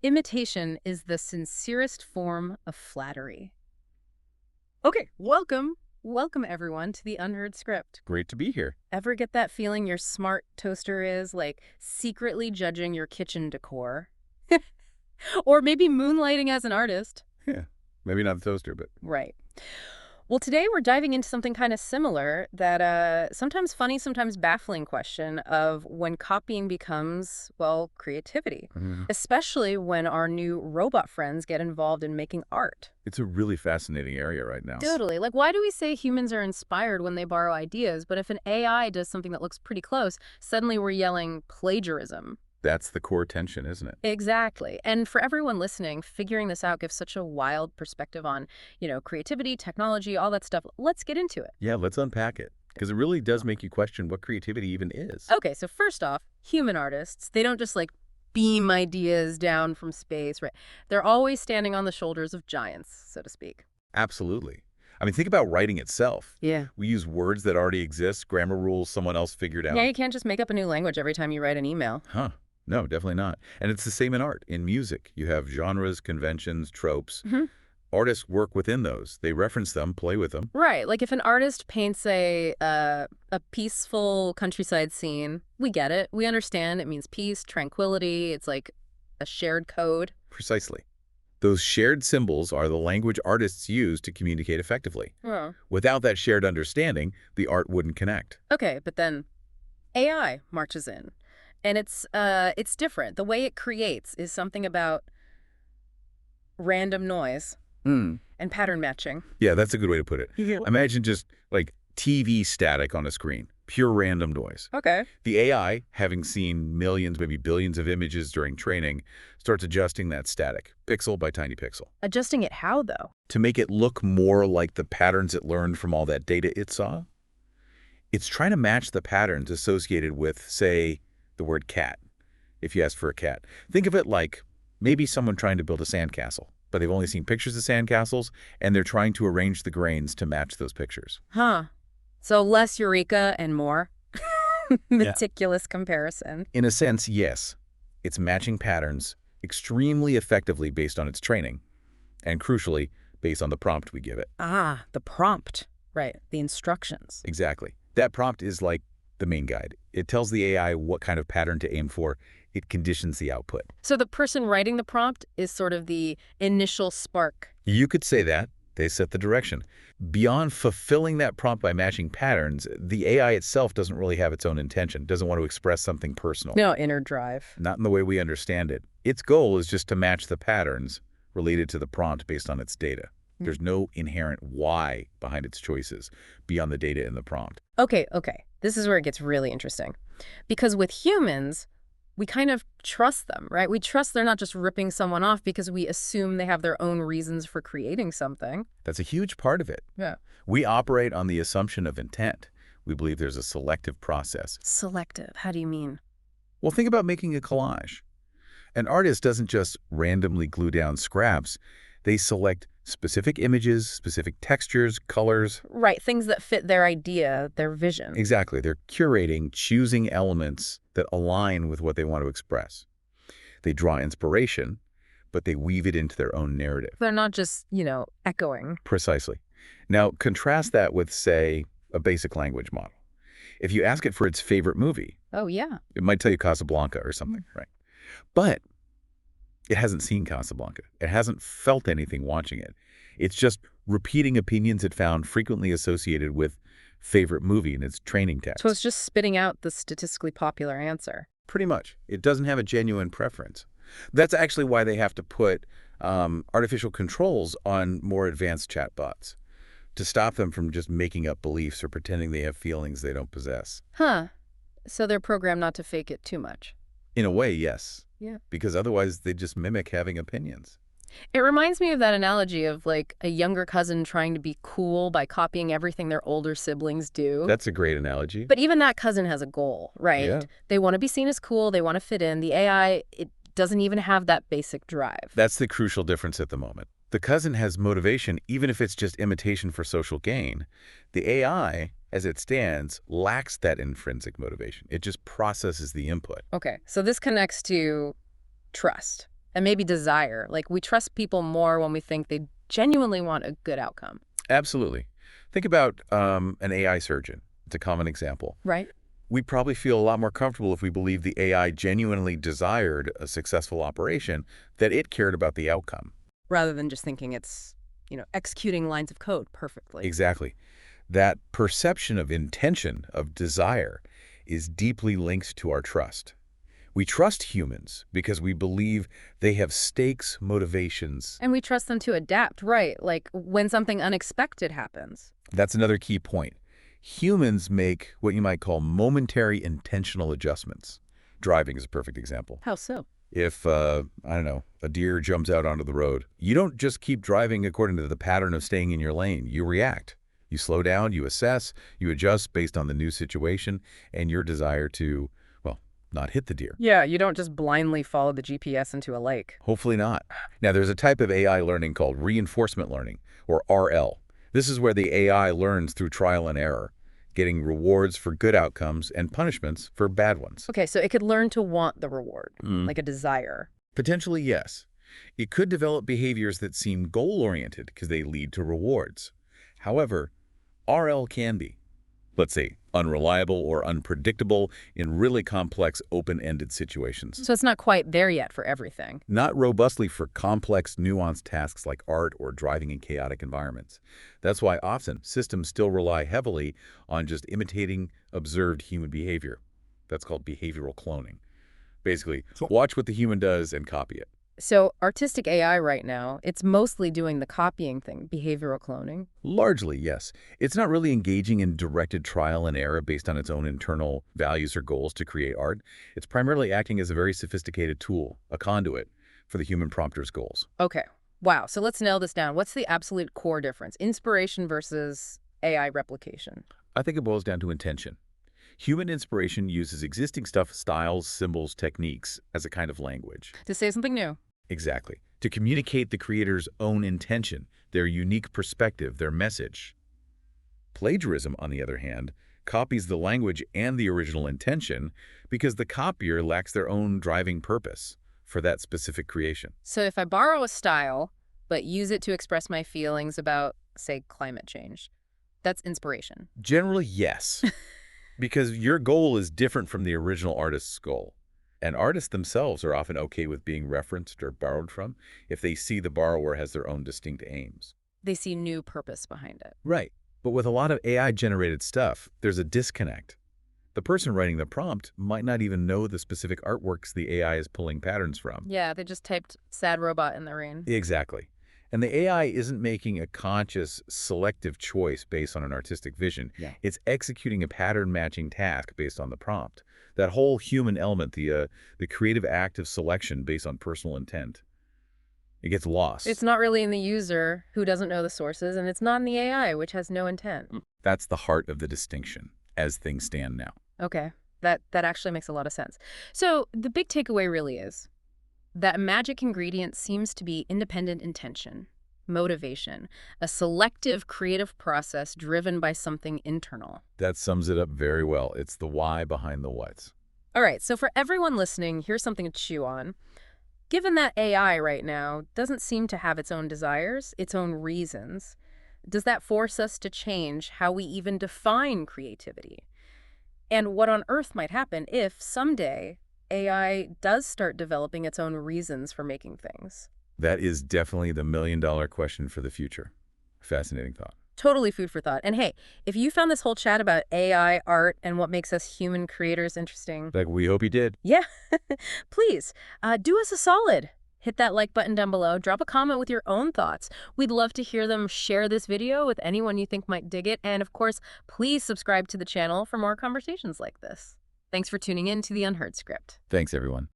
Imitation is the sincerest form of flattery. Okay, welcome. Welcome, everyone, to the Unheard Script. Great to be here. Ever get that feeling your smart toaster is, like, secretly judging your kitchen decor? Or maybe moonlighting as an artist? Yeah, maybe not the toaster, but Right. Well, today we're diving into something kind of similar, that sometimes funny, sometimes baffling question of when copying becomes, well, creativity, especially when our new robot friends get involved in making art. it's a really fascinating area right now. Totally. Like, why do we say humans are inspired when they borrow ideas, but if an AI does something that looks pretty close, suddenly we're yelling plagiarism? That's the core tension, isn't it? Exactly. And for everyone listening, figuring this out gives such a wild perspective on, creativity, technology, all that stuff. Let's get into it. Yeah, let's unpack it, because it really does make you question what creativity even is. Okay, so first off, human artists, they don't just like beam ideas down from space, right? They're always standing on the shoulders of giants, so to speak. Absolutely. I mean, think about writing itself. Yeah. We use words that already exist, grammar rules someone else figured Yeah, out. you can't just make up a new language every time you write an email. Huh. No, definitely not. And it's the same in art. In music, you have genres, conventions, tropes. Hmm. Artists work within those. They reference them, play with them. Right. Like if an artist paints a peaceful countryside scene, we get it. We understand it means peace, tranquility. It's like a shared code. Precisely. Those shared symbols are the language artists use to communicate effectively. Oh. Without that shared understanding, the art wouldn't connect. Okay, but then AI marches in. And it's different. The way it creates is something about random noise and pattern matching. Yeah, that's a good way to put it. Yeah. Imagine just like TV static on a screen, pure random noise. Okay. The AI, having seen millions, maybe billions of images during training, starts adjusting that static, pixel by tiny pixel, Adjusting it how, though? to make it look more like the patterns it learned from all that data it saw. It's trying to match the patterns associated with, say, the word cat, if you ask for a cat. Think of it like maybe someone trying to build a sandcastle, but they've only seen pictures of sandcastles, and they're trying to arrange the grains to match those pictures. Huh. So less eureka and more meticulous comparison. In a sense, yes. It's matching patterns extremely effectively based on its training, and crucially, based on the prompt we give it. Ah, the prompt. Right, the instructions. Exactly. That prompt is like the main guide. It tells the AI what kind of pattern to aim for. It conditions the output. So the person writing the prompt is sort of the initial spark. You could say that. They set the direction. Beyond fulfilling that prompt by matching patterns, the AI itself doesn't really have its own intention, doesn't want to express something personal. No, inner drive. Not in the way we understand it. Its goal is just to match the patterns related to the prompt based on its data. There's no inherent why behind its choices beyond the data in the prompt. Okay. This is where it gets really interesting. Because with humans, we kind of trust them, right? We trust they're not just ripping someone off because we assume they have their own reasons for creating something. That's a huge part of it. Yeah. We operate on the assumption of intent. We believe there's a selective process. Selective. How do you mean? Well, think about making a collage. An artist doesn't just randomly glue down scraps. They select specific images, specific textures, colors. Right, things that fit their idea, their vision. Exactly. They're curating, choosing elements that align with what they want to express. They draw inspiration, but they weave it into their own narrative. They're not just, echoing. Precisely. Now, contrast that with, say, a basic language model. If you ask it for its favorite movie, Oh, yeah. it might tell you Casablanca or something, right? But it hasn't seen Casablanca. It hasn't felt anything watching it. It's just repeating opinions it found frequently associated with favorite movie in its training text. So it's just spitting out the statistically popular answer. Pretty much. It doesn't have a genuine preference. That's actually why they have to put artificial controls on more advanced chatbots to stop them from just making up beliefs or pretending they have feelings they don't possess. Huh. So they're programmed not to fake it too much. In a way, yes. Yeah. Because otherwise they just mimic having opinions. It reminds me of that analogy of like a younger cousin trying to be cool by copying everything their older siblings do. That's a great analogy. But even that cousin has a goal, right? Yeah. They want to be seen as cool. They want to fit in. The AI, it doesn't even have that basic drive. That's the crucial difference at the moment. The cousin has motivation, even if it's just imitation for social gain. The AI, as it stands, lacks that intrinsic motivation. It just processes the input. Okay, so this connects to trust. And maybe desire. Like, we trust people more when we think they genuinely want a good outcome. Absolutely. Think about an AI surgeon. It's a common example. Right? We'd probably feel a lot more comfortable if we believed the AI genuinely desired a successful operation, that it cared about the outcome. Rather than just thinking it's, executing lines of code perfectly. Exactly. That perception of intention, of desire, is deeply linked to our trust. We trust humans because we believe they have stakes, motivations. And we trust them to adapt, right? Like when something unexpected happens. That's another key point. Humans make what you might call momentary intentional adjustments. Driving is a perfect example. How so? If, I don't know, a deer jumps out onto the road, you don't just keep driving according to the pattern of staying in your lane. You react. You slow down, you assess, you adjust based on the new situation and your desire to, well, not hit the deer. Yeah, you don't just blindly follow the GPS into a lake. Hopefully not. Now, there's a type of AI learning called reinforcement learning, or RL. This is where the AI learns through trial and error, getting rewards for good outcomes and punishments for bad ones. Okay, so it could learn to want the reward, like a desire. Potentially, yes. It could develop behaviors that seem goal-oriented because they lead to rewards. However, RL can be, let's say, unreliable or unpredictable in really complex open-ended situations. So it's not quite there yet for everything. Not robustly for complex, nuanced tasks like art or driving in chaotic environments. That's why often systems still rely heavily on just imitating observed human behavior. That's called behavioral cloning. Basically, watch what the human does and copy it. So artistic AI right now, it's mostly doing the copying thing, behavioral cloning. Largely, yes. It's not really engaging in directed trial and error based on its own internal values or goals to create art. It's primarily acting as a very sophisticated tool, a conduit, for the human prompter's goals. Okay. Wow. So let's nail this down. What's the absolute core difference? Inspiration versus AI replication. I think it boils down to intention. Human inspiration uses existing stuff, styles, symbols, techniques, as a kind of language. To say something new. Exactly. To communicate the creator's own intention, their unique perspective, their message. Plagiarism, on the other hand, copies the language and the original intention because the copier lacks their own driving purpose for that specific creation. So if I borrow a style, but use it to express my feelings about, say, climate change, that's inspiration. Generally, yes. Because your goal is different from the original artist's goal. And artists themselves are often okay with being referenced or borrowed from if they see the borrower has their own distinct aims. They see new purpose behind it. Right. But with a lot of AI-generated stuff, there's a disconnect. The person writing the prompt might not even know the specific artworks the AI is pulling patterns from. Yeah, they just typed sad robot in the rain. Exactly. And the AI isn't making a conscious, selective choice based on an artistic vision. Yeah. It's executing a pattern-matching task based on the prompt. That whole human element, the creative act of selection based on personal intent, it gets lost. It's not really in the user who doesn't know the sources, and it's not in the AI, which has no intent. That's the heart of the distinction, as things stand now. Okay, that actually makes a lot of sense. So the big takeaway really is that magic ingredient seems to be independent intention, motivation, a selective creative process driven by something internal. That sums it up very well. It's the why behind the what's. All right, so for everyone listening, here's something to chew on. Given that AI right now doesn't seem to have its own desires, its own reasons, does that force us to change how we even define creativity? And what on earth might happen if someday AI does start developing its own reasons for making things? That is definitely the million-dollar question for the future. Fascinating thought. Totally food for thought. And hey, if you found this whole chat about AI, art, and what makes us human creators interesting, Like we hope you did. yeah, please do us a solid. Hit that like button down below. Drop a comment with your own thoughts. We'd love to hear them. Share this video with anyone you think might dig it. And of course, please subscribe to the channel for more conversations like this. Thanks for tuning in to The Unheard Script. Thanks, everyone.